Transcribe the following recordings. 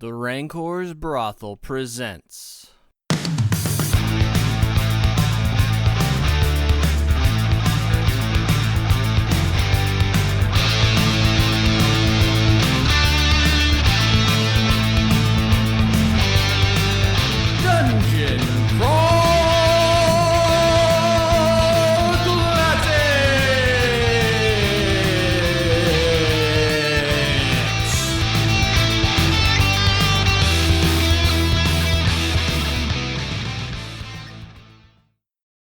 The Rancor's Brothel presents. Dungeon Crawl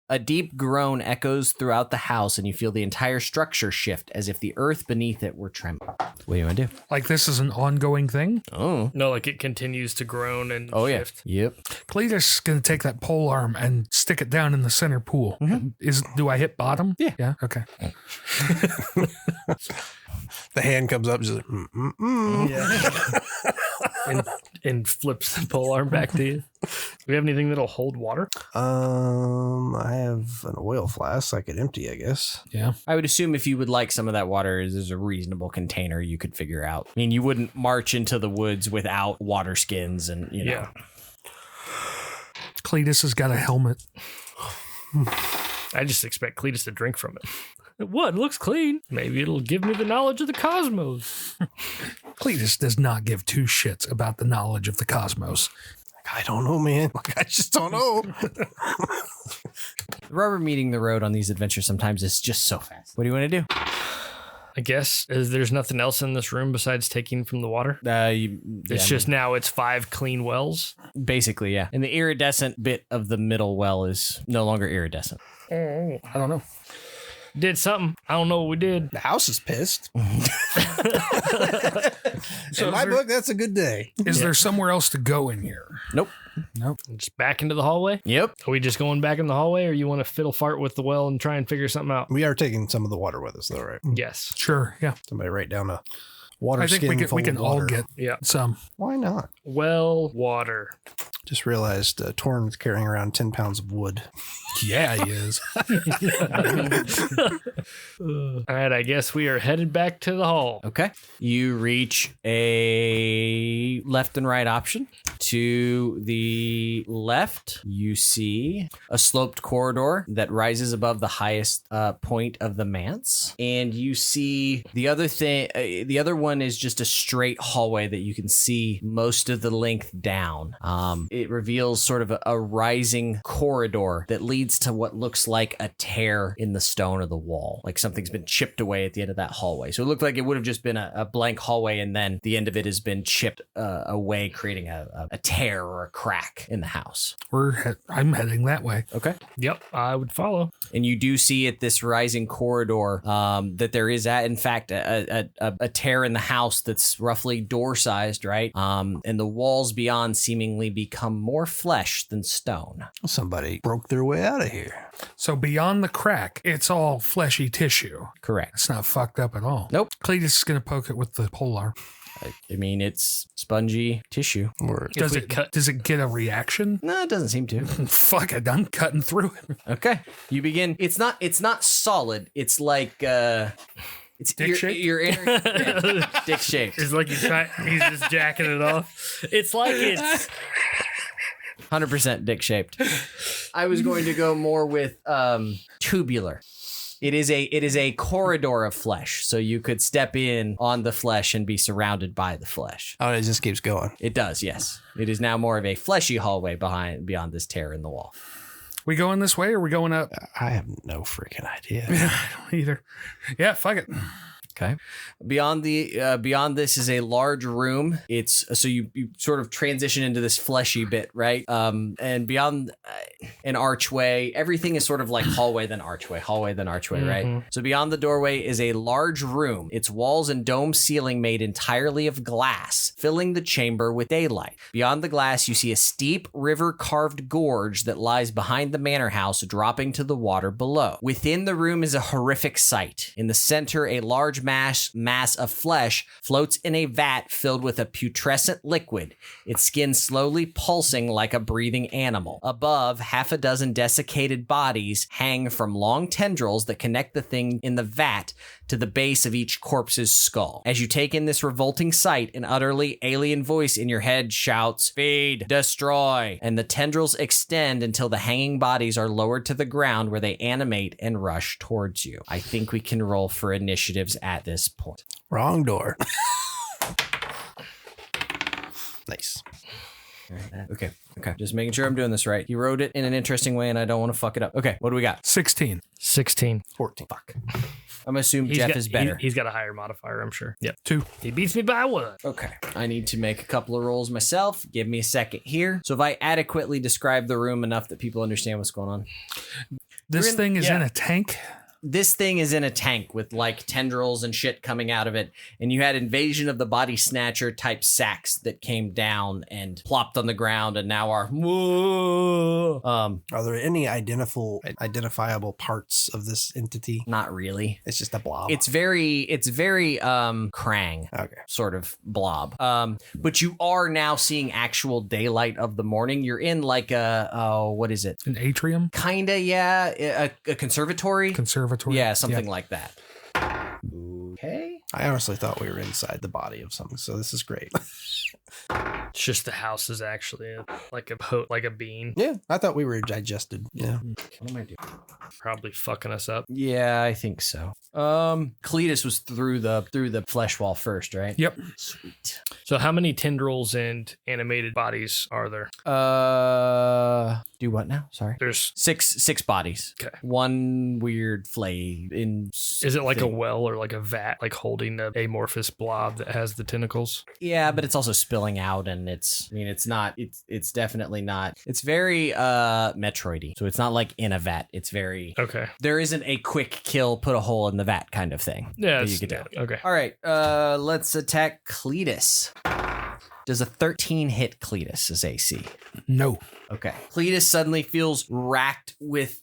A deep groan echoes throughout the house, and you feel the entire structure shift as if the earth beneath it were trembling. What do you want to do? Like this is an ongoing thing? Oh. No, like it continues to groan and shift. Yeah. Yep. Cletus is going to take that pole arm and stick it down in the center pool. Mm-hmm. Do I hit bottom? Yeah. Yeah? Okay. The hand comes up, just like, Yeah. and flips the pole arm back to you. Do we have anything that'll hold water? I have an oil flask I could empty, I guess. Yeah. I would assume if you would like some of that water, there's a reasonable container you could figure out. I mean, you wouldn't march into the woods without water skins and, you know. Yeah. Cletus has got a helmet. I just expect Cletus to drink from it. What? It looks clean. Maybe it'll give me the knowledge of the cosmos. Cletus does not give two shits about the knowledge of the cosmos. I don't know, man. I just don't know. The rubber meeting the road on these adventures sometimes is just so fast. What do you want to do? I guess there's nothing else in this room besides taking from the water. It's Just now it's 5 clean wells. basically, yeah. And the iridescent bit of the middle well is no longer iridescent. I don't know. Did something. I don't know what we did. The house is pissed. So In my book, that's a good day. Is there somewhere else to go in here? Nope. Just back into the hallway? Yep. Are we just going back in the hallway, or you want to fiddle fart with the well and try and figure something out? We are taking some of the water with us, though, right? Yes. Sure. Yeah. Somebody write down a water I think skin we full can of all water. get Yeah. some. Why not? Well, water. Just realized Torn's carrying around 10 pounds of wood. Yeah, he is. All right, I guess we are headed back to the hall. Okay. You reach a left and right option. To the left, you see a sloped corridor that rises above the highest point of the manse. And you see the other thing, the other one is just a straight hallway that you can see most of the length down. It reveals sort of a rising corridor that leads to what looks like a tear in the stone of the wall. Like something's been chipped away at the end of that hallway. So it looked like it would have just been a blank hallway, and then the end of it has been chipped away, creating a tear or a crack in the house. I'm heading that way. Okay. Yep, I would follow. And you do see at this rising corridor that there is, in fact, a tear in the house that's roughly door-sized, right? And the walls beyond seemingly become more flesh than stone. Somebody broke their way out of here. So beyond the crack, it's all fleshy tissue. Correct. It's not fucked up at all. Nope. Cletus is going to poke it with the polar. I mean, it's spongy tissue. Or Does it get a reaction? No, it doesn't seem to. Fuck it, I'm cutting through it. Okay. You begin. It's not solid. It's like it's Dick shaped? your inner dick shaped. It's like he's just jacking it off. It's like it's 100% dick shaped. I was going to go more with tubular. It is a corridor of flesh, so you could step in on the flesh and be surrounded by the flesh. oh, it just keeps going. It does, yes. It is now more of a fleshy hallway beyond this tear in the wall. We going this way or we going up? I have no freaking idea. I don't either. Yeah, fuck it. Okay. Beyond this is a large room. It's so you sort of transition into this fleshy bit, right? And beyond an archway, everything is sort of like hallway then archway, right? So beyond the doorway is a large room. Its walls and dome ceiling made entirely of glass, filling the chamber with daylight. Beyond the glass, you see a steep river-carved gorge that lies behind the manor house, dropping to the water below. Within the room is a horrific sight. In the center, a large mass of flesh floats in a vat filled with a putrescent liquid, its skin slowly pulsing like a breathing animal. Above, half a dozen desiccated bodies hang from long tendrils that connect the thing in the vat to the base of each corpse's skull. As you take in this revolting sight, an utterly alien voice in your head shouts, "Feed, destroy," and the tendrils extend until the hanging bodies are lowered to the ground where they animate and rush towards you. I think we can roll for initiatives at this point. Wrong door. Nice. Okay. Just making sure I'm doing this right. He wrote it in an interesting way and I don't want to fuck it up. Okay, what do we got? 16. 16. 14. Fuck. I'm gonna assume Jeff is better. He's got a higher modifier, I'm sure. Yep. 2. He beats me by 1. Okay. I need to make a couple of rolls myself. Give me a second here. So if I adequately describe the room enough that people understand what's going on. This thing is in a tank. This thing is in a tank with like tendrils and shit coming out of it. And you had Invasion of the Body Snatcher type sacks that came down and plopped on the ground and now are. Are there any identifiable parts of this entity? Not really. It's just a blob. It's very Krang. Okay. Sort of blob. But you are now seeing actual daylight of the morning. You're in like what is it? An atrium? Kinda, yeah. A conservatory. Yeah, something like that. Okay. I honestly thought we were inside the body of something, so this is great. It's just the house is actually like a bean. Yeah, I thought we were digested. Yeah. What am I doing? Probably fucking us up. Yeah, I think so. Cletus was through the flesh wall first, right? Yep. Sweet. So how many tendrils and animated bodies are there? Do what now? Sorry. There's six bodies. Okay. One weird flay in. Is it like a well or like a vat, like holding the amorphous blob that has the tentacles? Yeah, but it's also spilling out, and it's definitely not. It's very Metroidy. So it's not like in a vat. It's very. Okay. There isn't a quick kill, put a hole in the vat kind of thing. Yeah. that you could do. Okay. All right. Let's attack Cletus. Does a 13 hit Cletus's AC? No. Okay. Cletus suddenly feels racked with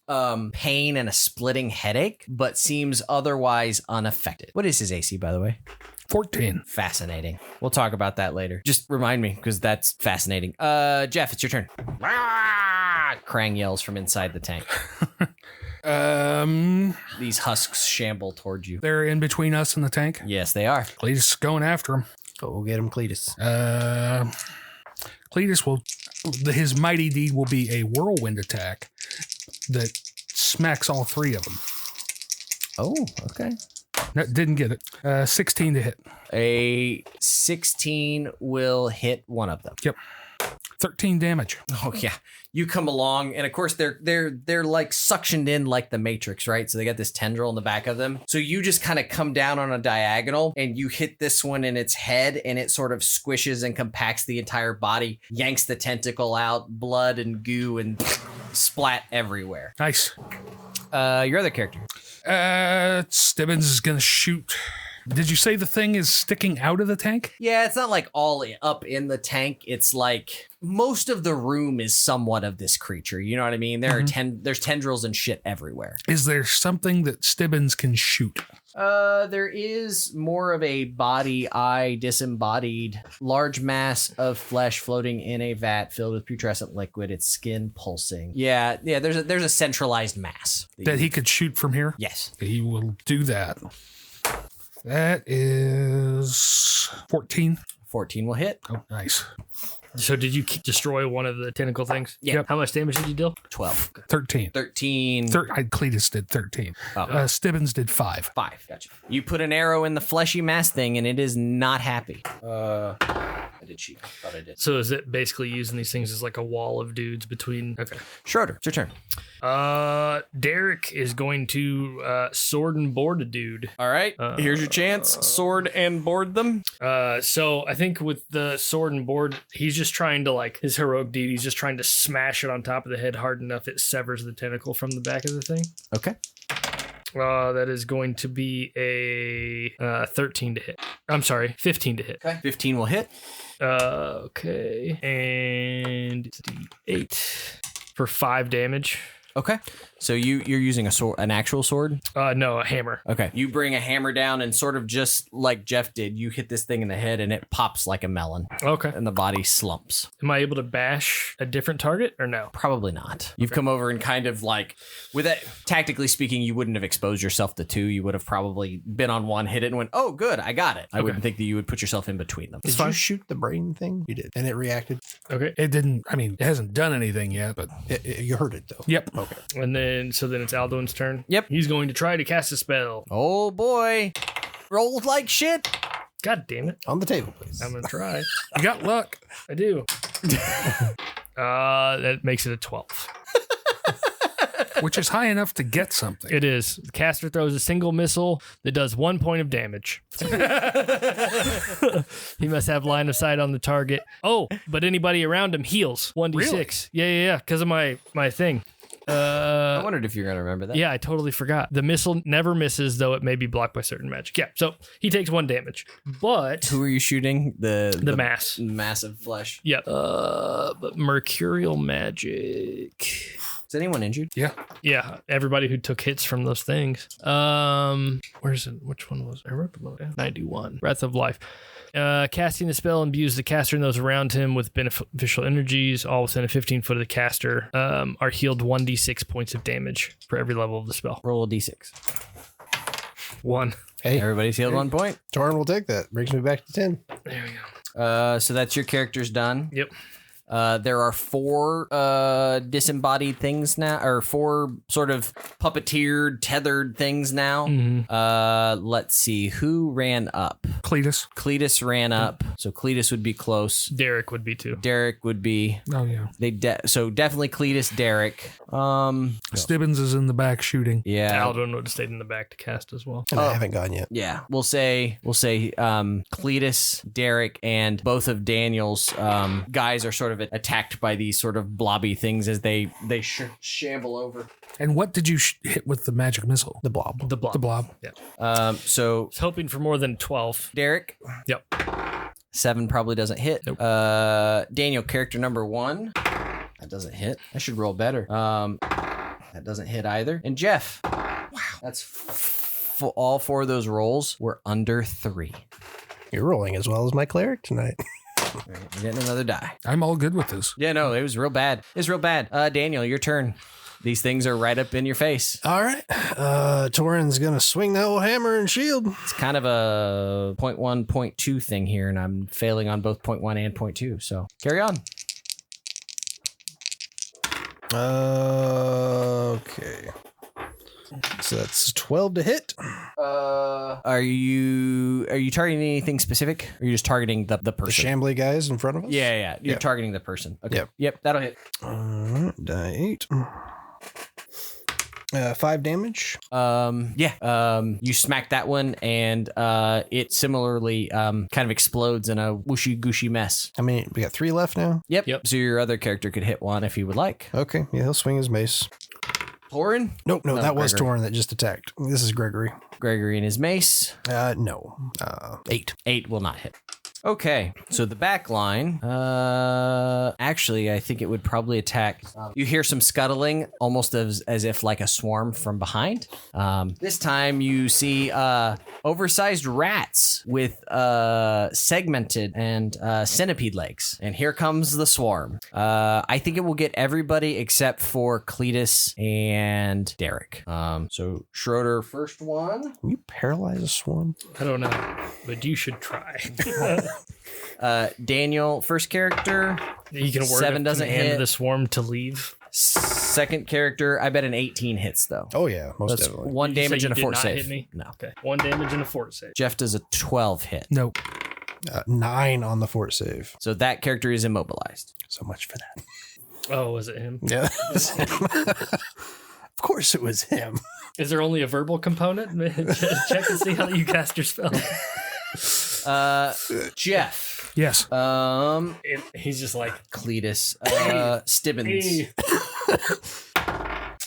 pain and a splitting headache, but seems otherwise unaffected. What is his AC, by the way? 14. Fascinating. We'll talk about that later. Just remind me, because that's fascinating. Jeff, it's your turn. Krang yells from inside the tank. These husks shamble towards you. They're in between us and the tank. Yes, they are. Cletus is going after him. Go get him, Cletus. Cletus will, his mighty deed will be a whirlwind attack that smacks all 3 of them. Oh, okay. No, didn't get it. 16 to hit. A 16 will hit one of them. Yep. 13 damage. Oh yeah, you come along, and of course they're like suctioned in like the Matrix, right? So they got this tendril in the back of them. So you just kind of come down on a diagonal, and you hit this one in its head, and it sort of squishes and compacts the entire body, yanks the tentacle out, blood and goo and splat everywhere. Nice. Your other character. Stibbins is going to shoot. Did you say the thing is sticking out of the tank? Yeah, it's not like all up in the tank. It's like most of the room is somewhat of this creature. You know what I mean? There are there's tendrils and shit everywhere. Is there something that Stibbins can shoot? There is more of a body-eye disembodied large mass of flesh floating in a vat filled with putrescent liquid, its skin pulsing. Yeah, there's a centralized mass. That he could shoot from here? Yes. He will do that. That is 14. 14 will hit. Oh, nice. So did you destroy one of the tentacle things? Yeah. Yep. How much damage did you deal? 12. 13. 13. Cletus did 13. Oh. Stibbins did 5. 5. Gotcha. You put an arrow in the fleshy mass thing, and it is not happy. I did cheat. Thought I did. So is it basically using these things as like a wall of dudes between? Okay. Schroeder, it's your turn. Derek is going to sword and board a dude. All right. Here's your chance. Sword and board them. So I think with the sword and board, he's just trying to, like, his heroic deed, he's just trying to smash it on top of the head hard enough it severs the tentacle from the back of the thing. Okay. That is going to be a 13 to hit. I'm sorry, 15 to hit. Okay. 15 will hit. Okay. And 8 for 5 damage. Okay. So you're using a sword, an actual sword? No, a hammer. Okay. You bring a hammer down and sort of just like Jeff did, you hit this thing in the head and it pops like a melon Okay. and the body slumps. Am I able to bash a different target or no? Probably not. You've come over and kind of like, with that, tactically speaking, you wouldn't have exposed yourself to two. You would have probably been on one, hit it, and went, oh, good, I got it. I wouldn't think that you would put yourself in between them. Did you shoot the brain thing? You did. And it reacted? Okay. It didn't, I mean, it hasn't done anything yet, but You heard it, though. yep. Okay. And then it's Alduin's turn. Yep. He's going to try to cast a spell. Oh, boy. Rolled like shit. God damn it. On the table, please. I'm going to try. You got luck. I do. That makes it a 12. Which is high enough to get something. It is. The caster throws a single missile that does 1 point of damage. He must have line of sight on the target. Oh, but anybody around him heals 1d6. Really? Yeah. Because of my thing. I wondered if you're going to remember that. Yeah, I totally forgot. The missile never misses, though it may be blocked by certain magic. Yeah, so he takes 1 damage. But Who are you shooting? The mass. Massive flesh. Yeah. But mercurial magic. Is anyone injured? Yeah. Yeah, everybody who took hits from those things. Where's it? Which one was it? I wrote them all down. 91. Breath of Life. Casting the spell imbues the caster and those around him with beneficial energies. All within a 15 foot of the caster are healed 1d6 points of damage for every level of the spell. Roll a d6. 1. Hey, Everybody's healed 1 point. Torin will take that. Brings me back to 10. There we go. So that's your character's done. Yep. There are 4 disembodied things now, or 4 sort of puppeteered, tethered things now. Let's see. Who ran up? Cletus. Cletus ran up. So Cletus would be close. Derek would be too. Derek would be. Oh, yeah. So definitely Cletus, Derek. Stibbins is in the back shooting. Yeah. Alduin would have stayed in the back to cast as well. And I haven't gone yet. Yeah, we'll say Cletus, Derek, and both of Daniel's guys are sort of attacked by these sort of blobby things as they shamble over. And what did you hit with the magic missile? The blob. The blob. The blob. Yeah. So I was hoping for more than 12. Derek, Yep. 7 probably doesn't hit. Nope. Daniel, character number 1, that doesn't hit. I should roll better. That doesn't hit either. And Jeff, wow, that's all 4 of those rolls were under 3. You're rolling as well as my cleric tonight. All right, we're getting another die. I'm all good with this. Yeah, no, it was real bad. It's real bad. Daniel, your turn. These things are right up in your face. All right. Torin's going to swing that old hammer and shield. It's kind of a 0.1, 0.2 thing here, and I'm failing on both 0.1 and 0.2. So carry on. Okay. So that's 12 to hit. Are you targeting anything specific? Or are you just targeting the The person? shambly guys in front of us? Yeah. You're Yeah. targeting the person. Okay. Yep. That'll hit. Die 8. 5 damage. You smack that one, and it similarly kind of explodes in a whooshy gooshy mess. I mean, we got 3 left now. Yep. So your other character could hit one if he would like. Okay. Yeah, he'll swing his mace. Torin? No, that was Gregory. Torin that just attacked. This is Gregory. Gregory and his mace. No. 8. 8 will not hit. Okay, so the back line, actually, I think it would probably attack. You hear some scuttling, almost as if like a swarm from behind. This time you see oversized rats with segmented and centipede legs. And here comes the swarm. I think it will get everybody except for Cletus and Derek. So Schroeder, first one. Can you paralyze a swarm? I don't know, but you should try. Daniel, first character. You can word 7 doesn't hit. the swarm to leave. Second character, I bet an 18 hits though. Oh, yeah. Most That's definitely. 1 Did you say damage you and a did fort not save. hit me? No. Okay, 1 damage and a fort save. Jeff does a 12 hit. Nope. 9 on the fort save. So that character is immobilized. So much for that. Oh, was it him? Yeah. Of course it was him. Is there only a verbal component? Check and see how you cast your spell. Jeff. Yes. He's just like, Cletus. Stibbins.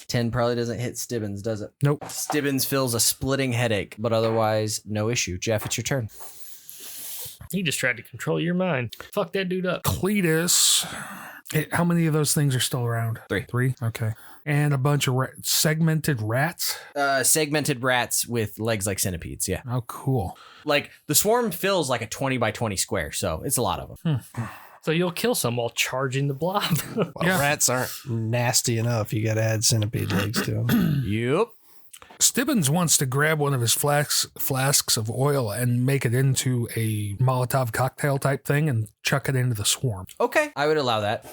10 probably doesn't hit Stibbins, does it? Nope. Stibbins feels a splitting headache, but otherwise, no issue. Jeff, it's your turn. he just tried to control your mind. Fuck that dude up. Cletus How many of those things are still around? 3. 3? Okay. And a bunch of segmented rats? Segmented rats with legs like centipedes, yeah. Oh, cool. Like, the swarm fills like a 20 by 20 square, so it's a lot of them. So you'll kill some while charging the blob. Well, rats aren't nasty enough. You got to add centipede legs to them. Yep. Stibbins wants to grab one of his flasks of oil and make it into a Molotov cocktail type thing and chuck it into the swarm. Okay, I would allow that.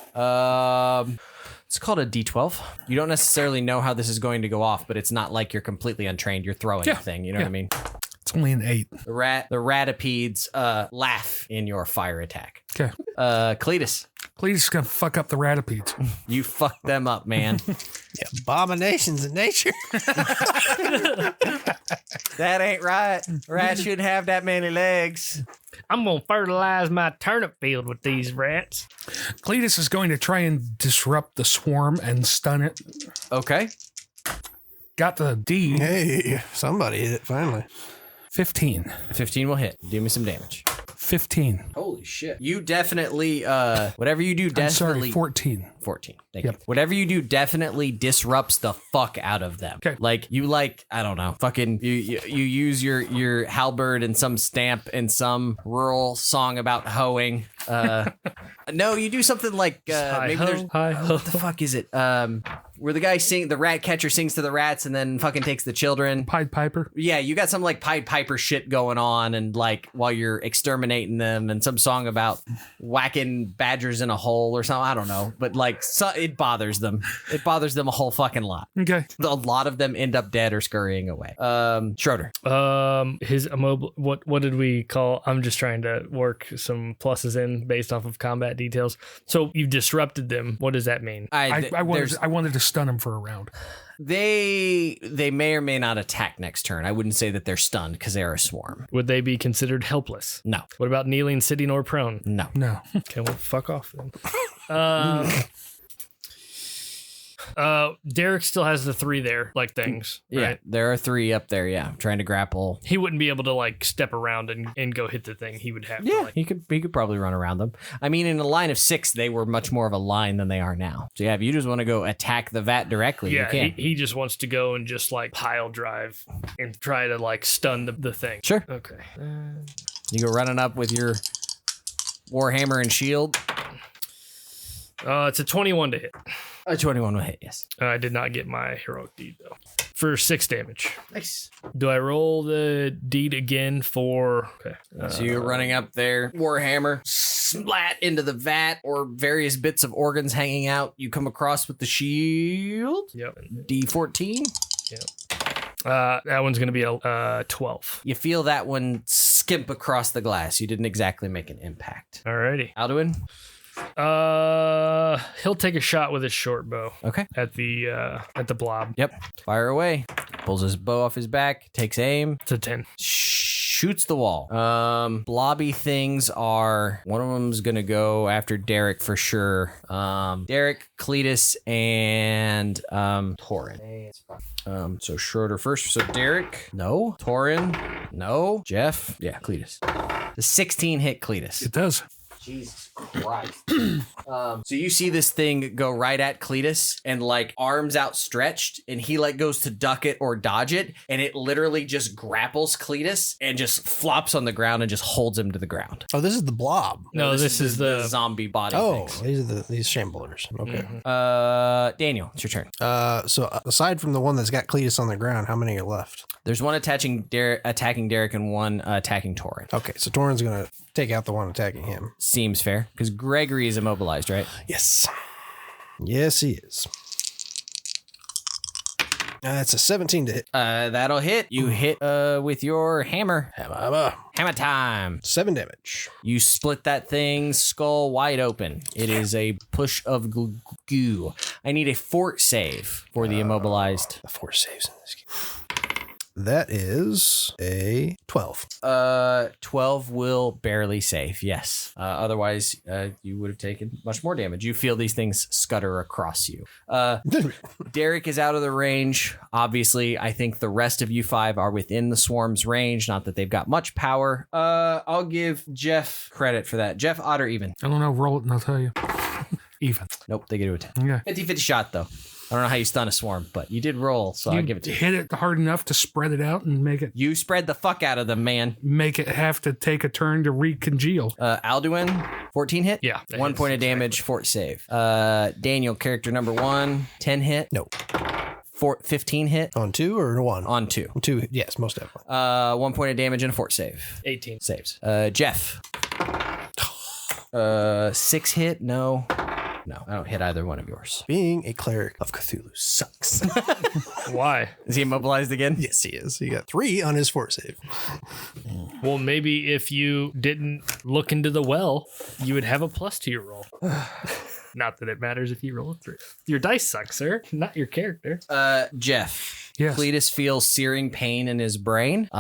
It's called a D12. You don't necessarily know how this is going to go off, but it's not like you're completely untrained. You're throwing a thing, you know what I mean? It's only an 8. The ratipedes laugh in your fire attack. Okay. Cletus, Cletus is going to fuck up the ratipedes. you fucked them up, man. Abominations in nature. That ain't right. Rats shouldn't have that many legs. I'm going to fertilize my turnip field with these rats. Cletus is going to try and disrupt the swarm and stun it. Okay. Got the D. Hey, somebody hit it finally. 15. 15 will hit. Do me some damage. 15. Holy shit. You definitely, whatever you do, I'm sorry, definitely. 14. 14. Thank you. Whatever you do definitely disrupts the fuck out of them. Okay. Like you I don't know, fucking you use your halberd and some stamp and some rural song about hoeing. No, you do something like maybe there's what the fuck is it? Where the guy the rat catcher sings to the rats and then fucking takes the children. Pied Piper. Yeah, you got some like Pied Piper shit going on, and like while you're exterminating them, and some song about whacking badgers in a hole or something. I don't know, but like it bothers them. It bothers them a whole fucking lot. Okay. A lot of them end up dead or scurrying away. Schroeder. His immobile. What did we call? I'm just trying to work some pluses in based off of combat details. So you've disrupted them. What does that mean? I wanted to stun him for a round. They may or may not attack next turn. I wouldn't say that they're stunned because they're a swarm. Would they be considered helpless? No. What about kneeling, sitting, or prone? No. No. Okay, well, fuck off then. Derek still has the 3 there, like things. Yeah, right? there are 3 up there. Yeah, trying to grapple. He wouldn't be able to like step around and go hit the thing. He would have. Yeah, to, like, he could probably run around them. I mean, in a line of 6, they were much more of a line than they are now. So yeah, if you just want to go attack the vat directly, you can. He just wants to go and just like pile drive and try to like stun the thing. Sure. Okay. You go running up with your warhammer and shield. It's a 21 to hit. A 21 will hit, yes. I did not get my heroic deed though. For 6 damage. Nice. Do I roll the deed again for? Okay. So you're running up there, warhammer, splat into the vat or various bits of organs hanging out. You come across with the shield. Yep. D14. Yep. That one's gonna be a 12. You feel that one skimp across the glass. You didn't exactly make an impact. Alrighty. Alduin? He'll take a shot with his short bow. Okay. At the blob. Yep. Fire away. Pulls his bow off his back, takes aim. It's a 10. Shoots the wall. Blobby things are, one of them's gonna go after Derek for sure. Derek, Cletus, and Torin. So Schroeder first. So Derek, no. Torin, no. Jeff, yeah, Cletus. The 16 hit Cletus. It does. Jesus Christ. So you see this thing go right at Cletus and like arms outstretched, and he like goes to duck it or dodge it, and it literally just grapples Cletus and just flops on the ground and just holds him to the ground. Oh, this is the blob. No, this is the zombie body. Oh, things. these are these shamblers. Okay. Daniel, it's your turn. So aside from the one that's got Cletus on the ground, how many are left? There's one attacking Derek and one attacking Torin. Okay, so Torin's gonna take out the one attacking him. Seems fair because Gregory is immobilized, right? Yes. Yes, he is. That's a 17 to hit. That'll hit. You hit with your hammer. Hammer time. 7 damage. You split that thing's skull wide open. It is a push of goo. I need a fort save for the immobilized. The 4 saves in this game. That is a 12. 12 will barely save, yes. Otherwise, you would have taken much more damage. You feel these things scutter across you. Derek is out of the range. Obviously, I think the rest of you 5 are within the swarm's range. Not that they've got much power. I'll give Jeff credit for that. Jeff, odd or even? I don't know. Roll it and I'll tell you. Even. Nope, they get to attack. Okay. 50-50 shot, though. I don't know how you stun a swarm, but you did roll, so I'll give it to you. Hit it hard enough to spread it out and You spread the fuck out of them, man. make it have to take a turn to recongeal. Alduin, 14 hit? Yeah, that 1 hits point of damage, fort save. Daniel, character number 1, 10 hit? No. 15 hit? On 2 or 1? On 2. 2, yes, most definitely. 1 point of damage and a fort save. 18. Saves. Jeff. 6 hit? No. No, I don't hit either one of yours. Being a cleric of Cthulhu sucks. Why? Is he immobilized again? Yes, he is. He got 3 on his fort save. Well, maybe if you didn't look into the well, you would have a plus to your roll. Not that it matters if you roll a 3. Your dice suck, sir, not your character. Jeff. Yes. Cletus feels searing pain in his brain.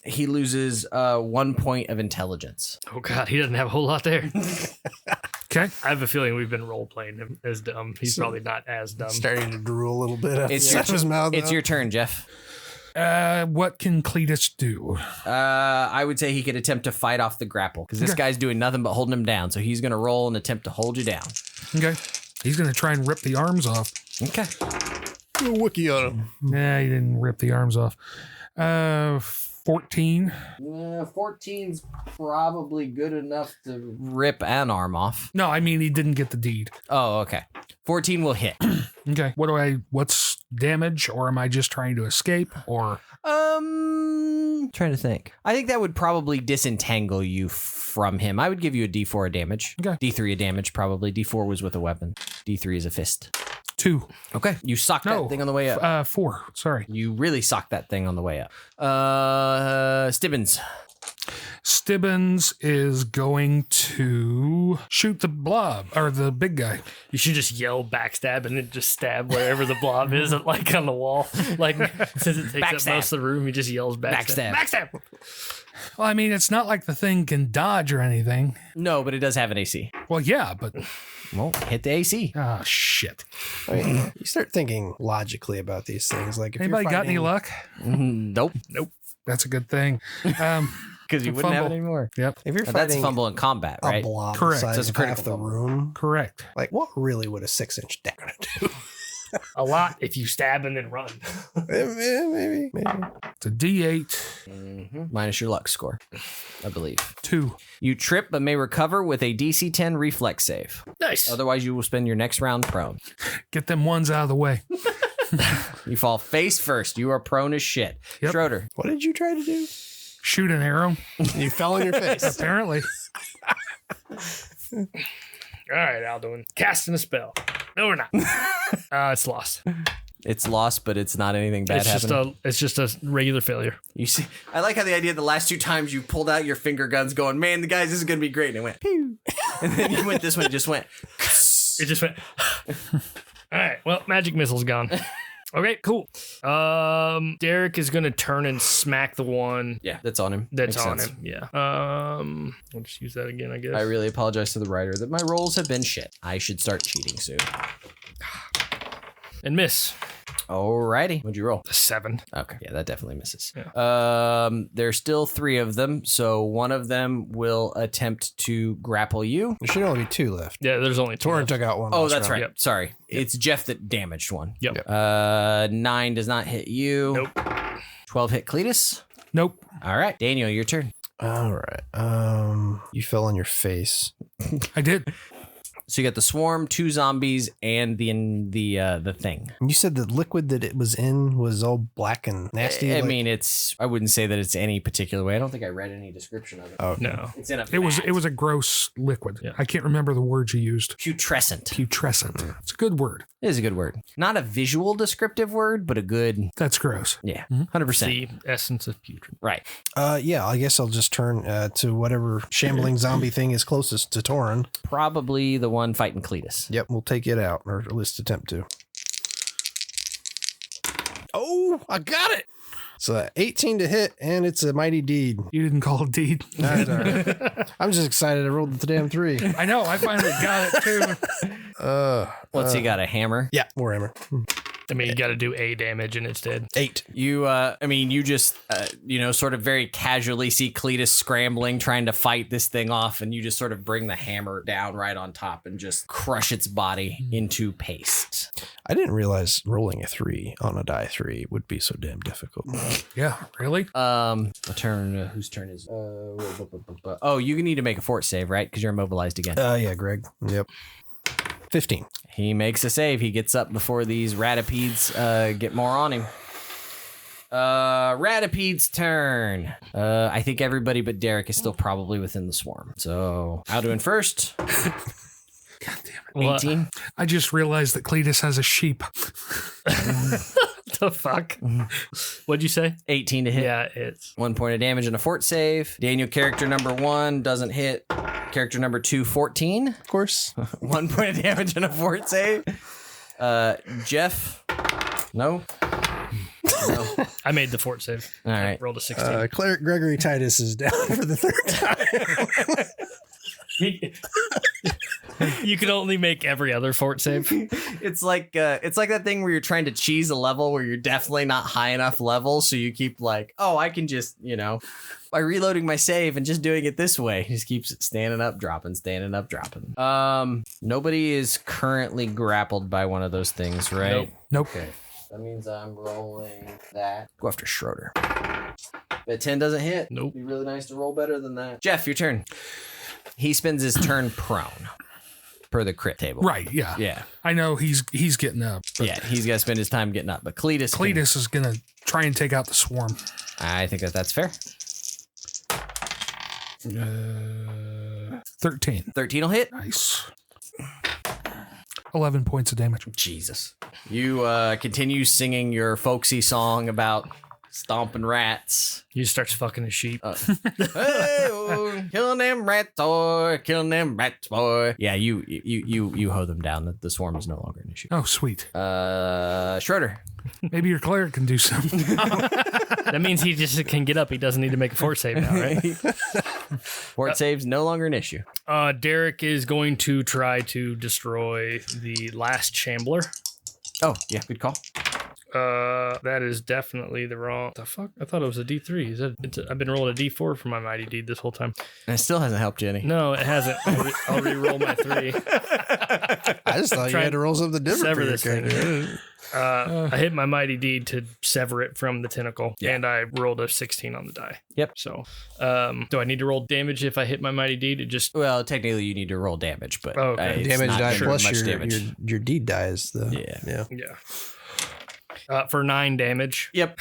He loses 1 point of intelligence. Oh, God, he doesn't have a whole lot there. Okay. I have a feeling we've been role playing him as dumb. He's probably not as dumb. Starting to drool a little bit out It's of his mouth. It's your turn, Jeff. What can Cletus do? I would say he could attempt to fight off the grapple because this guy's doing nothing but holding him down. So he's going to roll and attempt to hold you down. Okay. He's going to try and rip the arms off. Okay. Do a wookie on him. Nah, he didn't rip the arms off. 14. 14's probably good enough to rip an arm off. No, I mean, he didn't get the deed. Oh, okay. 14 will hit. Okay. What's damage, or am I just trying to escape, or? Trying to think. I think that would probably disentangle you from him. I would give you a D4 of damage. Okay. D3 of damage, probably. D4 was with a weapon. D3 is a fist. 2. Okay. You socked that thing on the way up. 4. Sorry. You really socked that thing on the way up. Stibbins. Stibbins is going to shoot the blob, or the big guy. You should just yell backstab and then just stab wherever the blob is, like on the wall. Like, since it takes up most of the room, he just yells backstab. Backstab! Well, I mean, it's not like the thing can dodge or anything. No, but it does have an AC. Well, yeah, but... Well, hit the AC. Oh, shit. I mean, you start thinking logically about these things. Like, if Anybody you're got any fighting- luck? Nope. That's a good thing. Because you wouldn't have it anymore. Yep. If you're Now, that's fighting fumble in combat, a right? blob Correct. the So size it's a of half critical the fumble. room, Correct. like, what really would a 6-inch deck do? A lot if you stab and then run. Maybe. It's a D8. Minus your luck score, I believe. 2. You trip but may recover with a DC 10 reflex save. Nice. Otherwise, you will spend your next round prone. Get them ones out of the way. You fall face first. You are prone as shit. Yep. Schroeder. What did you try to do? Shoot an arrow. You fell on your face. Apparently. All right, Alduin. Casting a spell. No, we're not. It's lost. It's lost, but it's not anything bad happening. It's just a regular failure. You see, I like how the idea the last 2 times you pulled out your finger guns going, man, the guys, this is going to be great. And it went, pew. And then you went this one, it just went. It just went. All right. Well, magic missile's gone. Okay, cool. Derek is gonna turn and smack the one Yeah, that's on him. that's Makes on sense. him. Yeah. I'll just use that again, I guess. I really apologize to the writer that my rolls have been shit. I should start cheating soon. And miss. Alrighty. What'd you roll? A 7. Okay. Yeah, that definitely misses. Yeah. There's still 3 of them, so one of them will attempt to grapple you. There should only be 2 left. Yeah, there's only 2. Torin left. took out one. Oh, last that's round. right. Yep. Sorry. It's Jeff that damaged one. Yep. 9 does not hit you. Nope. 12 hit Cletus. Nope. All right. Daniel, your turn. All right. You fell on your face. I did. So you got the swarm, 2 zombies, and the thing. You said the liquid that it was in was all black and nasty. I like- mean, I wouldn't say that it's any particular way. I don't think I read any description of it. Oh, No. It's in a It was vat. a gross liquid. Yeah. I can't remember the word you used. Putrescent. Putrescent. It's a good word. It is a good word. Not a visual descriptive word, but a good, That's gross. yeah, 100%. The essence of putrid. Right. Yeah, I guess I'll just turn to whatever shambling zombie thing is closest to Torin. Probably the one fighting Cletus. Yep, we'll take it out, or at least attempt to. Oh, I got it! It's 18 to hit, and it's a mighty deed. You didn't call it deed. That's all right. I'm just excited I rolled the damn 3. I know. I finally got it too. What's he got? A hammer? Yeah, Warhammer. I mean, you got to do A damage and it's dead. 8. You just, sort of very casually see Cletus scrambling, trying to fight this thing off, and you just sort of bring the hammer down right on top and just crush its body into paste. I didn't realize rolling a 3 on a die 3 would be so damn difficult. Yeah, really? Whose turn is? Oh, you need to make a fort save, right? Because you're immobilized again. Yeah, Greg. Yep. 15. He makes a save. He gets up before these ratipedes get more on him. Ratipede's turn. I think everybody but Derek is still probably within the swarm. So Alduin first. God damn it. 18. I just realized that Cletus has a sheep. The fuck? What'd you say? 18 to hit. Yeah, it's 1 point of damage and a fort save. Daniel, character number 1 doesn't hit. Character number 2, 14. Of course. 1 point of damage and a fort save. Jeff. No. I made the fort save. All right. Rolled a 16. Cleric Gregory Titus is down for the 3rd time. You can only make every other fort save. It's like that thing where you're trying to cheese a level where you're definitely not high enough level, so you keep like, oh, I can just, by reloading my save and just doing it this way, he just keeps standing up, dropping, standing up, dropping. Nobody is currently grappled by one of those things, right? Nope. Okay. That means I'm rolling that. Go after Schroeder. But 10 doesn't hit. Nope. Be really nice to roll better than that. Jeff, your turn. He spends his turn prone per the crit table. Right, yeah. Yeah. I know he's getting up. Yeah, he's got to spend his time getting up. But Cletus is going to try and take out the swarm. I think that's fair. 13. 13 will hit. Nice. 11 points of damage. Jesus. You continue singing your folksy song about stomping rats. He starts fucking his sheep. Hey, oh, killing them rats, boy. Killing them rats, boy. Yeah, you hoe them down. The swarm is no longer an issue. Oh, sweet. Schroeder. Maybe your cleric can do something. That means he just can get up. He doesn't need to make a fort save now, right? Fort save's no longer an issue. Derek is going to try to destroy the last shambler. Oh, yeah, good call. That is definitely the wrong. The fuck? I thought it was a D3. I've been rolling a D4 for my mighty deed this whole time. And it still hasn't helped you any. No, it hasn't. I'll re-roll my 3. I just thought you had to roll something different. Sever for your this thing. character. I hit my mighty deed to sever it from the tentacle, Yeah. and I rolled a 16 on the die. Yep. So, do I need to roll damage if I hit my mighty deed? It just Well, technically you need to roll damage, but Okay. it's Damage not die gonna be plus much your, damage. your deed die is the Yeah. yeah. For 9 damage. Yep.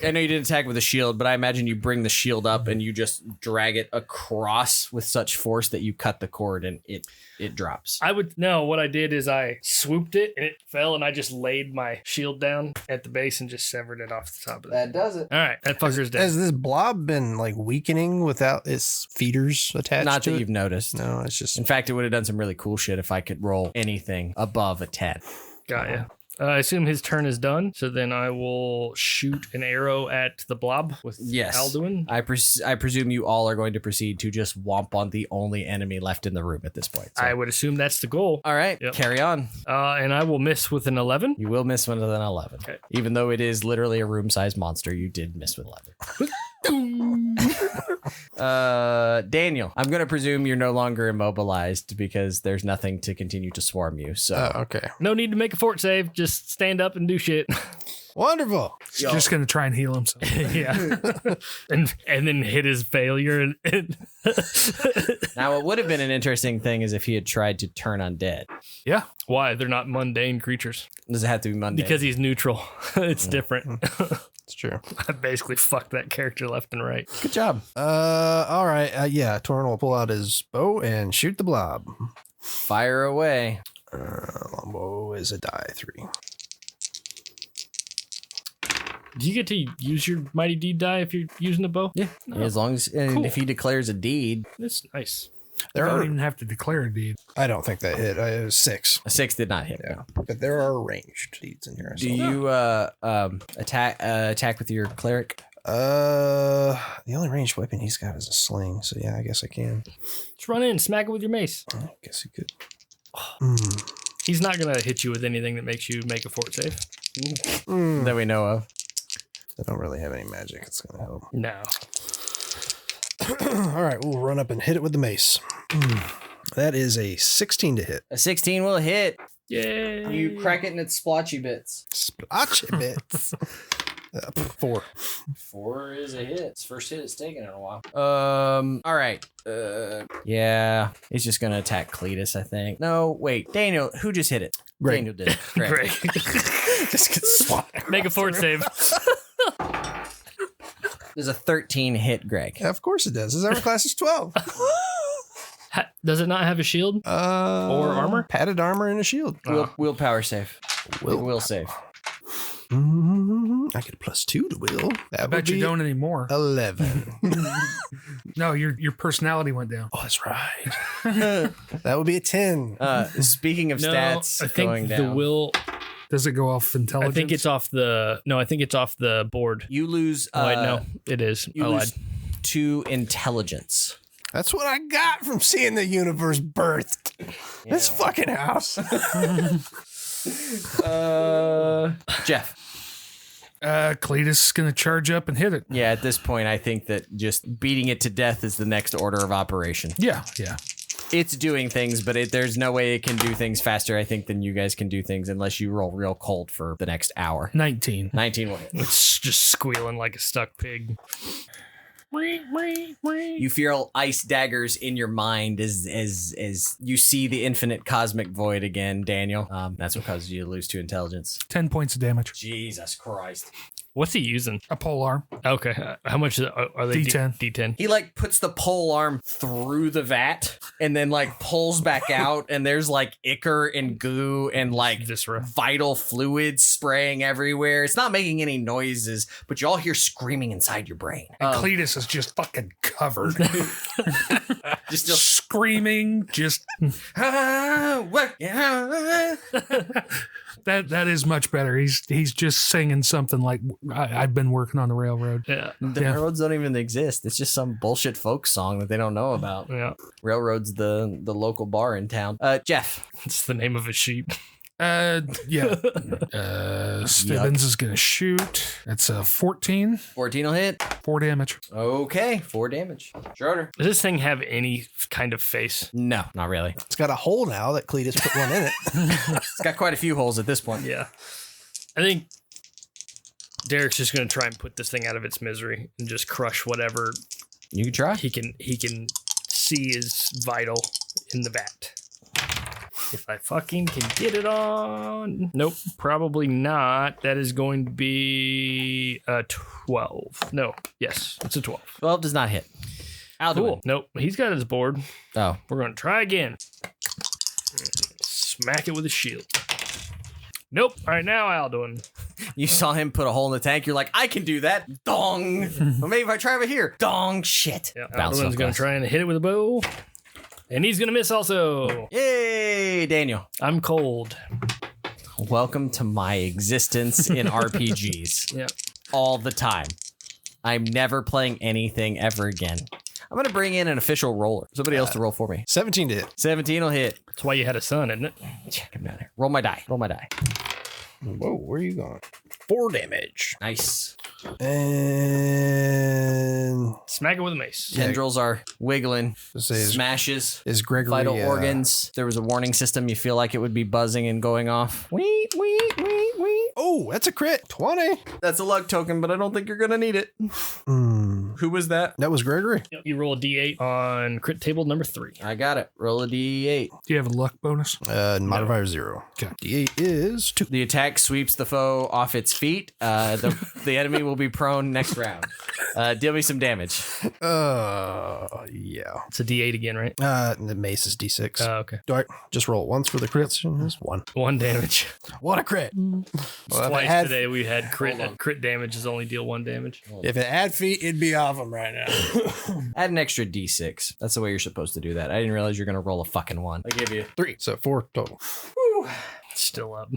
I know you didn't attack with a shield, but I imagine you bring the shield up and you just drag it across with such force that you cut the cord and it drops. What I did is I swooped it and it fell, and I just laid my shield down at the base and just severed it off the top of it. That does it. All right, that fucker's dead. Has this blob been like weakening without its feeders attached Not to that it? you've noticed. No, it's just In fact, it would have done some really cool shit if I could roll anything above a 10. Got ya. I assume his turn is done, so then I will shoot an arrow at the blob with Yes. Alduin. I presume you all are going to proceed to just womp on the only enemy left in the room at this point. So. I would assume that's the goal. All right, Yep. carry on. And I will miss with an 11. You will miss one with an 11. Okay. Even though it is literally a room-sized monster, you did miss with 11. Daniel, I'm going to presume you're no longer immobilized because there's nothing to continue to swarm you. So okay. No need to make a fort save. Just stand up and do shit. Wonderful. He's just going to try and heal himself. Yeah. and then hit his failure. Now, what would have been an interesting thing is if he had tried to turn undead. Yeah. Why? They're not mundane creatures. Does it have to be mundane? Because he's neutral. It's different. It's true. I basically fucked that character left and right. Good job. All right. Yeah. Torin will pull out his bow and shoot the blob. Fire away. Longbow is a die 3. Do you get to use your mighty deed die if you're using a bow? Yeah. Oh, As long as cool. if he declares a deed, That's nice. You There don't are. even have to declare a deed. I don't think that hit. It was 6. a 6 did not hit. Yeah, but there are ranged deeds in here. I Do saw. you attack with your cleric? The only ranged weapon he's got is a sling. So yeah, I guess I can. Just run in, smack it with your mace. I guess he could. He's not going to hit you with anything that makes you make a fort save. that we know of. I don't really have any magic. It's going to help. No. All right, we'll run up and hit it with the mace. That is a 16 to hit. A 16 will hit. Yay. You crack it in its splotchy bits. Splotchy bits. 4. 4 is a hit. It's first hit it's taken in a while. All right. Yeah. He's just gonna attack Cletus, I think. No, wait. Daniel, who just hit it? Greg. Daniel did. Greg. Great. Just get swatted. Make a fort save. There's a 13 hit, Greg. Yeah, of course it does. His armor class is 12. Does it not have a shield? Or armor? Padded armor and a shield. Willpower save. Will save. I get a +2 to will. That I bet you don't anymore. 11. No, your personality went down. Oh, that's right. That would be a 10. Speaking of No, stats I think going the down, will. Does it go off intelligence? I think it's off the. No, I think it's off the board. you lose. Oh, wait, no, it is. You I lied. lose 2 intelligence. That's what I got from seeing the universe birthed. This fucking house. Jeff. Cletus is going to charge up and hit it. Yeah, at this point, I think that just beating it to death is the next order of operation. Yeah. It's doing things, but there's no way it can do things faster, I think, than you guys can do things unless you roll real cold for the next hour. 19. 19 will hit. It's just squealing like a stuck pig. You feel ice daggers in your mind as you see the infinite cosmic void again, Daniel. That's what causes you to lose 2 intelligence. 10 points of damage. Jesus Christ. What's he using? A pole arm. Okay, how much are they? D10. D10. He like puts the pole arm through the vat and then like pulls back out, and there's like ichor and goo and like Viscera. vital fluids spraying everywhere. It's not making any noises, but you all hear screaming inside your brain. And Cletus is just fucking covered. Just still Screaming. Just. That is much better. He's just singing something like I've been working on the railroad. Yeah. The railroads don't even exist. It's just some bullshit folk song that they don't know about. Yeah. Railroad's the local bar in town. Jeff. It's the name of a sheep. Yeah. Stibbins is gonna shoot. It's a 14. 14 will hit. 4 damage. Okay, 4 damage. Schroeder. Does this thing have any kind of face? No, not really. It's got a hole now that Cletus put one in it. It's got quite a few holes at this point. Yeah. I think Derek's just gonna try and put this thing out of its misery and just crush whatever You can try. he can see is vital in the vat. If I fucking can get it on. Nope, probably not. That is going to be a 12. No, yes, it's a 12. 12 does not hit. Alduin. Cool. Nope, he's got his board. Oh. We're going to try again. Smack it with a shield. Nope. All right, now Alduin. You saw him put a hole in the tank. You're like, I can do that. Dong. Well, maybe if I try over here. Dong. Shit. Yeah, Bounce Alduin's off going glass. to try and hit it with a bow. And he's going to miss also. Yay, Daniel. I'm cold. Welcome to my existence in RPGs. Yeah. All the time. I'm never playing anything ever again. I'm going to bring in an official roller. Somebody else to roll for me. 17 to hit. 17 will hit. That's why you had a son, isn't it? Check him down here. Roll my die. Roll my die. Whoa, where are you going? 4 damage. Nice. And Smack it with a mace. Tendrils are wiggling. let's say Smashes. is Gregory Vital organs. There was a warning system. You feel like it would be buzzing and going off. Wee, wee, wee, wee. Oh, that's a crit. 20. That's a luck token, but I don't think you're going to need it. Who was that? That was Gregory. You roll a d8 on crit table number 3. I got it. Roll a d8. Do you have a luck bonus? Modifier 0. Okay. D8 is 2. The attack sweeps the foe off its feet. The enemy will be prone next round. Deal me some damage. Yeah. It's a d8 again, right? The mace is D6. Okay. Do I just roll it once for the crits? It's 1. 1 damage. What a crit. Well, if Twice it had- today we had crit damage is only deal 1 damage. If it had feet, it'd be off them right now. Add an extra d6. That's the way you're supposed to do that. I didn't realize you're going to roll a fucking 1. I gave you 3. So 4 total. Still up.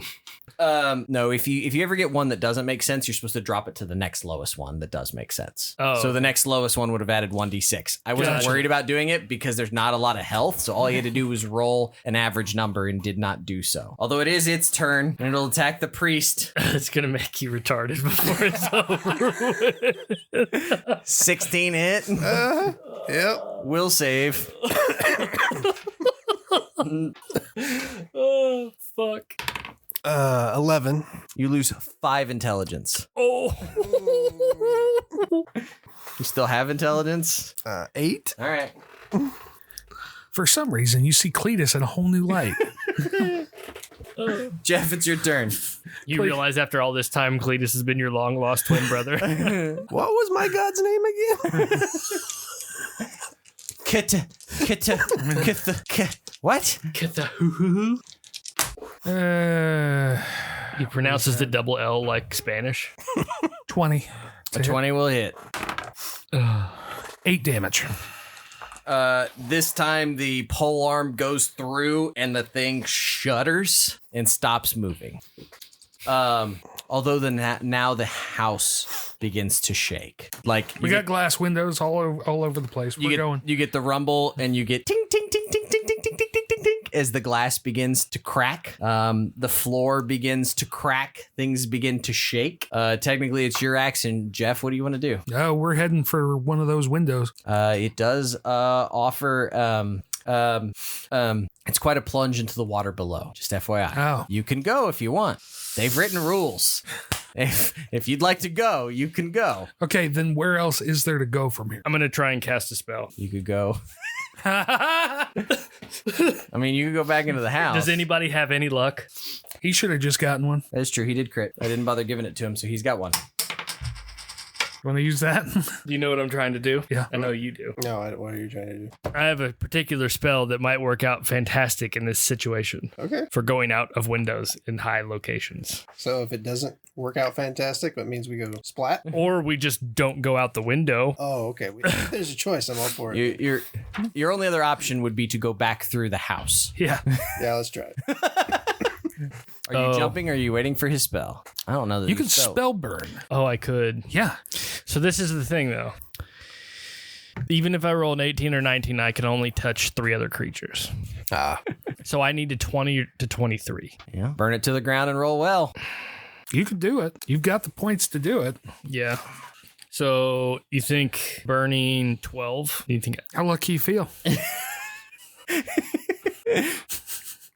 No, if you ever get one that doesn't make sense, you're supposed to drop it to the next lowest one that does make sense. Oh. So the next lowest one would have added 1d6. I wasn't Gotcha. worried about doing it because there's not a lot of health, so all you had to do was roll an average number and did not do so. Although it is its turn, and it'll attack the priest. It's gonna make you retarded before it's over. 16 hit. Yep. Will save. Oh, fuck. 11. You lose 5 intelligence. Oh. You still have intelligence? 8. All right. For some reason, you see Cletus in a whole new light. Jeff, it's your turn. You realize after all this time, Cletus has been your long lost twin brother. What was my god's name again? What? He pronounces the double L like Spanish. 20. A 20 will hit. 8 damage. This time the pole arm goes through and the thing shudders and stops moving. Although now the house begins to shake. Like We got glass windows all over the place. We're going. You get the rumble and you get ting ting ting ting ting ting ting ting ting ting ting as the glass begins to crack. The floor begins to crack. Things begin to shake. Technically, it's your action, Jeff. What do you want to do? Oh, we're heading for one of those windows. It does offer. It's quite a plunge into the water below. Just FYI. Oh. You can go if you want. They've written rules. If you'd like to go, you can go. Okay, then where else is there to go from here? I'm gonna try and cast a spell. You could go. I mean, you could go back into the house. Does anybody have any luck? He should have just gotten one. That is true. He did crit. I didn't bother giving it to him, so he's got one. Want to use that? Do you know what I'm trying to do? Yeah. I know you do. No, what are you trying to do? I have a particular spell that might work out fantastic in this situation Okay. for going out of windows in high locations. So if it doesn't work out fantastic, that means we go splat. Or we just don't go out the window. Oh, okay. If there's a choice, I'm all for it. Your only other option would be to go back through the house. Yeah. Yeah, let's try it. Are you jumping or are you waiting for his spell? I don't know. That You can his spell burn. Oh, I could. Yeah. So this is the thing, though. Even if I roll an 18 or 19, I can only touch 3 other creatures. So I need a 20 to 23. Yeah. Burn it to the ground and roll well. You can do it. You've got the points to do it. Yeah. So you think burning 12? You think How lucky you feel?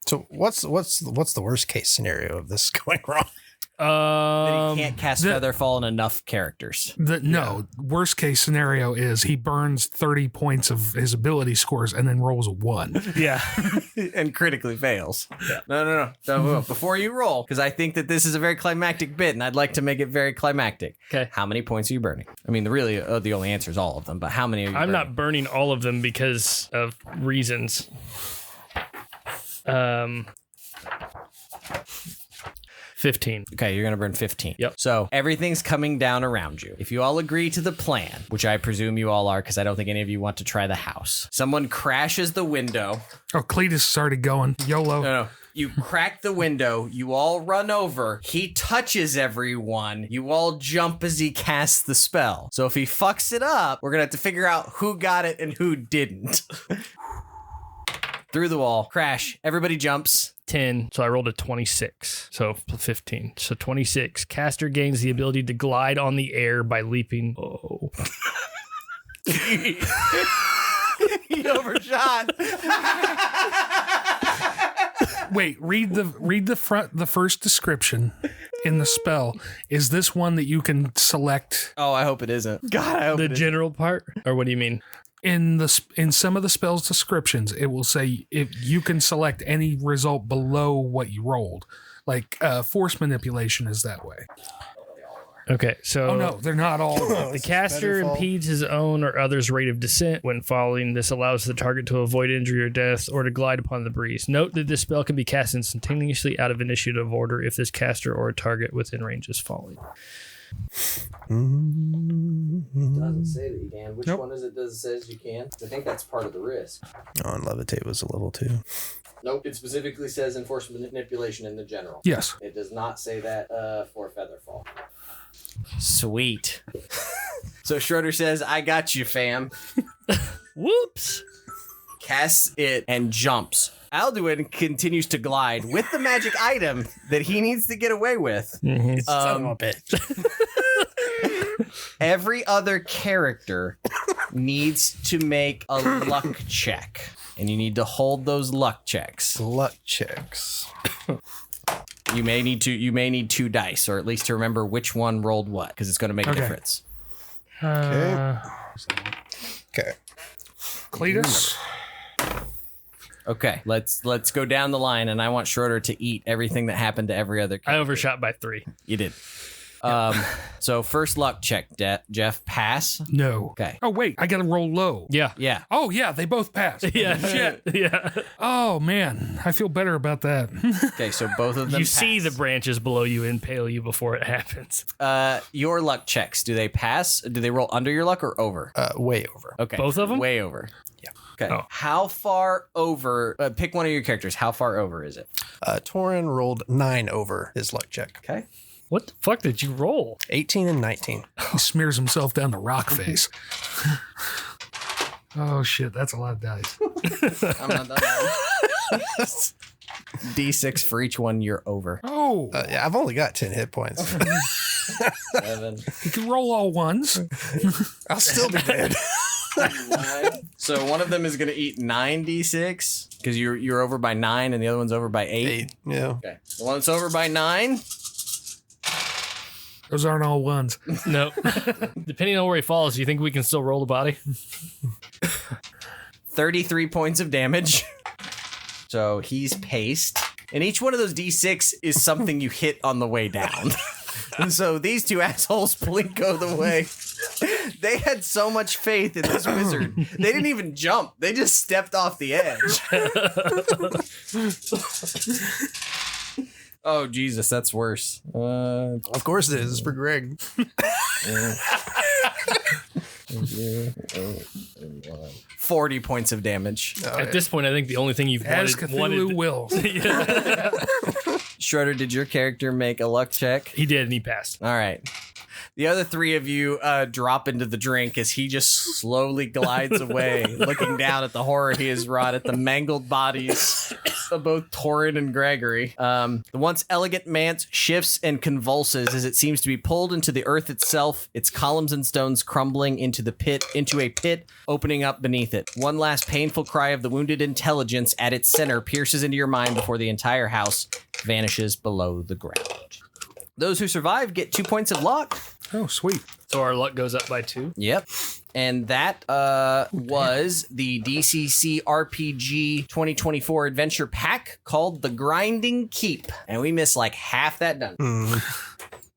So what's the worst case scenario of this going wrong? That he can't cast Featherfall in enough characters. No, worst case scenario is he burns 30 points of his ability scores and then rolls a 1. Yeah. And critically fails. Yeah. No. Before you roll, because I think that this is a very climactic bit, and I'd like to make it very climactic. Okay. How many points are you burning? I mean, the only answer is all of them, but how many are you I'm burning? not burning all of them because of reasons. 15. Okay, you're going to burn 15. Yep. So everything's coming down around you. If you all agree to the plan, which I presume you all are because I don't think any of you want to try the house, someone crashes the window. Oh, Cletus started going. YOLO. No. You crack the window. You all run over. He touches everyone. You all jump as he casts the spell. So if he fucks it up, we're going to have to figure out who got it and who didn't. Through the wall. Crash. Everybody jumps. 10. So I rolled a 26. So 15. So 26. Caster gains the ability to glide on the air by leaping. Oh. He overshot. Wait, read the first description in the spell. Is this one that you can select Oh, I hope it isn't. God, I hope The it isn't. general part? Or what do you mean? in some of the spell's descriptions? It will say if you can select any result below what you rolled. Like force manipulation is that way. Okay, so... Oh no, they're not all. The caster impedes his own or others' rate of descent when falling. This allows the target to avoid injury or death or to glide upon the breeze. Note that this spell can be cast instantaneously out of initiative order if this caster or a target within range is falling. Doesn't say that you can. Which Nope. one is it that says you can? I think that's part of the risk. Oh, and levitate was a level 2. Nope. It specifically says enforcement manipulation in the general. Yes. It does not say that for Featherfall. Sweet. So Schroeder says, I got you, fam. Whoops. Casts it and jumps. Alduin continues to glide with the magic item that he needs to get away with. Son of a bitch. Every other character needs to make a luck check. And you need to hold those luck checks. Luck checks. You may need 2 dice, or at least to remember which one rolled what, because it's going to make a difference. Okay. Cletus. Okay, let's go down the line, and I want Schroeder to eat everything that happened to every other I character. overshot by 3. You did. So first luck check, Jeff. Pass. No. Okay. Oh, wait. I got to roll low. Yeah. Yeah. Oh, yeah. They both passed. Yeah. Shit. Yeah. Oh, man. I feel better about that. Okay, so both of them You see the pass. branches below you impale you before it happens. Your luck checks. Do they pass? Do they roll under your luck or over? Way over. Okay. Both of them? Way over. Yeah. Okay. Oh. How far over? Pick one of your characters. How far over is it? Torin rolled 9 over his luck check. Okay. What the fuck did you roll? 18 and 19. He smears himself down the rock face. Oh, shit. That's a lot of dice. I'm not done. D6 for each one you're over. Oh, Yeah, I've only got 10 hit points. 7, you can roll all ones. I'll still be dead. 9. So one of them is going to eat 9 D6 because you're over by 9 and the other one's over by 8. 8. Yeah. Okay. The one that's over by 9. Those aren't all ones. Nope. Depending on where he falls, do you think we can still roll the body? 33 points of damage. So he's paced. And each one of those D6 is something you hit on the way down. And so these two assholes Plinko the way. They had so much faith in this wizard. They didn't even jump. They just stepped off the edge. Oh, Jesus, that's worse. Of course it is. It's for Greg. 40 points of damage. At this point, I think the only thing you've As wanted Cthulhu will. Schroeder, did your character make a luck check? He did, and he passed. All right. The other 3 of you drop into the drink as he just slowly glides away, looking down at the horror he has wrought at the mangled bodies of both Torin and Gregory. The once elegant manse shifts and convulses as it seems to be pulled into the earth itself, its columns and stones crumbling into a pit opening up beneath it. One last painful cry of the wounded intelligence at its center pierces into your mind before the entire house vanishes below the ground. Those who survive get 2 points of luck. Oh, sweet. So our luck goes up by 2. Yep. And that was the DCC RPG 2024 adventure pack called The Grinding Keep. And we missed like half that done.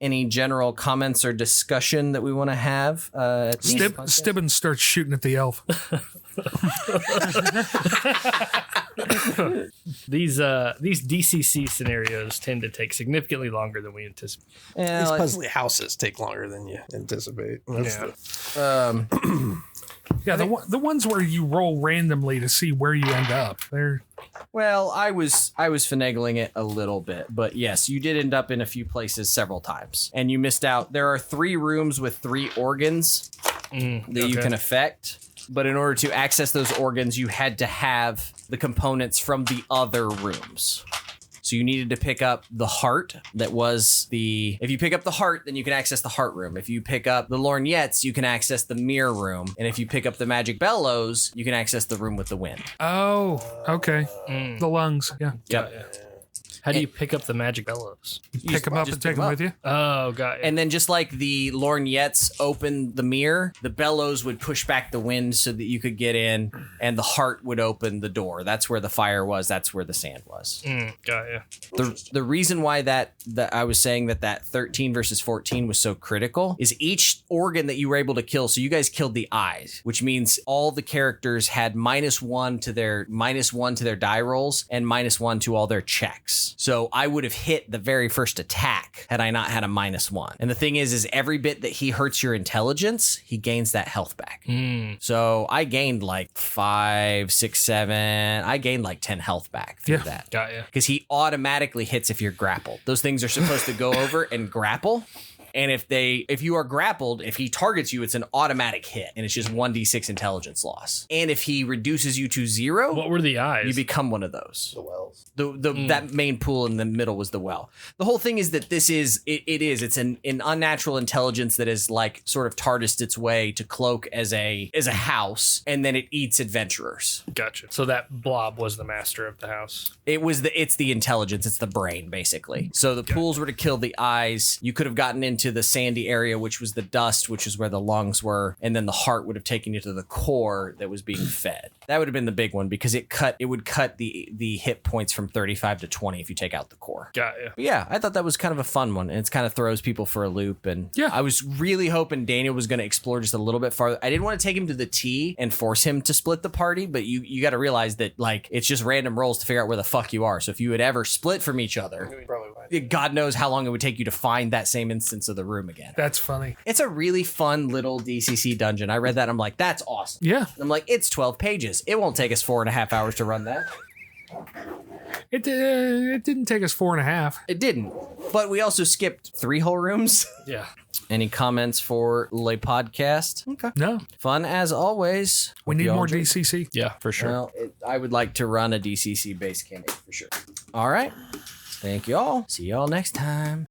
Any general comments or discussion that we want to have? Stibbins starts shooting at the elf. These DCC scenarios tend to take significantly longer than we anticipate. Yeah, These like- puzzly houses take longer than you anticipate. That's Yeah, the ones where you roll randomly to see where you end up. They're well, I was finagling it a little bit, but yes, you did end up in a few places several times, and you missed out. There are 3 rooms with 3 organs that you can affect, but in order to access those organs, you had to have the components from the other rooms. So you needed to pick up the heart that was the... If you pick up the heart, then you can access the heart room. If you pick up the lorgnettes, you can access the mirror room. And if you pick up the magic bellows, you can access the room with the wind. oh, okay. The lungs. Yeah, Yep. How do you pick up the magic bellows? pick them up and take them with you. Oh, got it. And then just like the lorgnettes opened the mirror, the bellows would push back the wind so that you could get in, and the heart would open the door. That's where the fire was. That's where the sand was. Got it. The reason why that I was saying that 13 versus 14 was so critical is each organ that you were able to kill. So you guys killed the eyes, which means all the characters had -1 to their die rolls and -1 to all their checks. So I would have hit the very first attack had I not had a -1. And the thing is every bit that he hurts your intelligence, he gains that health back. So I gained like 5, 6, 7. I gained like 10 health back through that. Got ya. Because he automatically hits if you're grappled. Those things are supposed to go over and grapple. And if you are grappled, if he targets you, it's an automatic hit, and it's just 1d6 intelligence loss. And if he reduces you to 0, What were the eyes? you become one of those. The wells. That main pool in the middle was the well. The whole thing is that it's an unnatural intelligence that is like sort of TARDISed its way to cloak as a house, and then it eats adventurers. Gotcha. So that blob was the master of the house. It's the intelligence, it's the brain basically. So the pools were to kill the eyes. You could have gotten into the sandy area, which was the dust, which is where the lungs were, and then the heart would have taken you to the core that was being fed. That would have been the big one because it would cut the hit points from 35 to 20 if you take out the core. Got ya. But yeah, I thought that was kind of a fun one, and it kind of throws people for a loop. And Yeah. I was really hoping Daniel was going to explore just a little bit farther. I didn't want to take him to the T and force him to split the party, but you got to realize that like it's just random rolls to figure out where the fuck you are. So if you had ever split from each other, God knows how long it would take you to find that same instance of the room again. That's funny. It's a really fun little DCC dungeon. I read that and I'm like, that's awesome. Yeah. I'm like, it's 12 pages. It won't take us 4.5 hours to run that. It didn't take us 4.5. It didn't. But we also skipped 3 whole rooms. Yeah. Any comments for Le Podcast? Okay. No. Fun as always. We Hope need you all more enjoyed. DCC. Yeah, for sure. Well, I would like to run a DCC base campaign for sure. All right. Thank you all. See you all next time.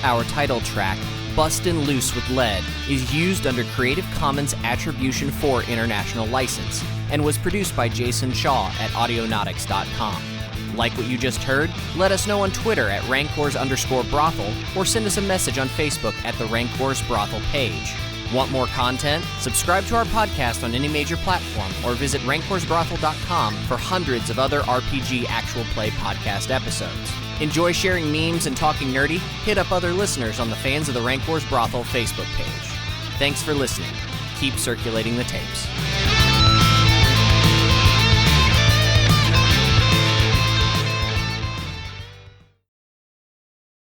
Our title track, Bustin' Loose with Lead, is used under Creative Commons Attribution 4 International License and was produced by Jason Shaw at Audionautics.com. Like what you just heard? Let us know on Twitter at Rancors_brothel or send us a message on Facebook at the Rancors Brothel page. Want more content? Subscribe to our podcast on any major platform or visit rancorsbrothel.com for hundreds of other RPG actual play podcast episodes. Enjoy sharing memes and talking nerdy? Hit up other listeners on the Fans of the Rancors Brothel Facebook page. Thanks for listening. Keep circulating the tapes.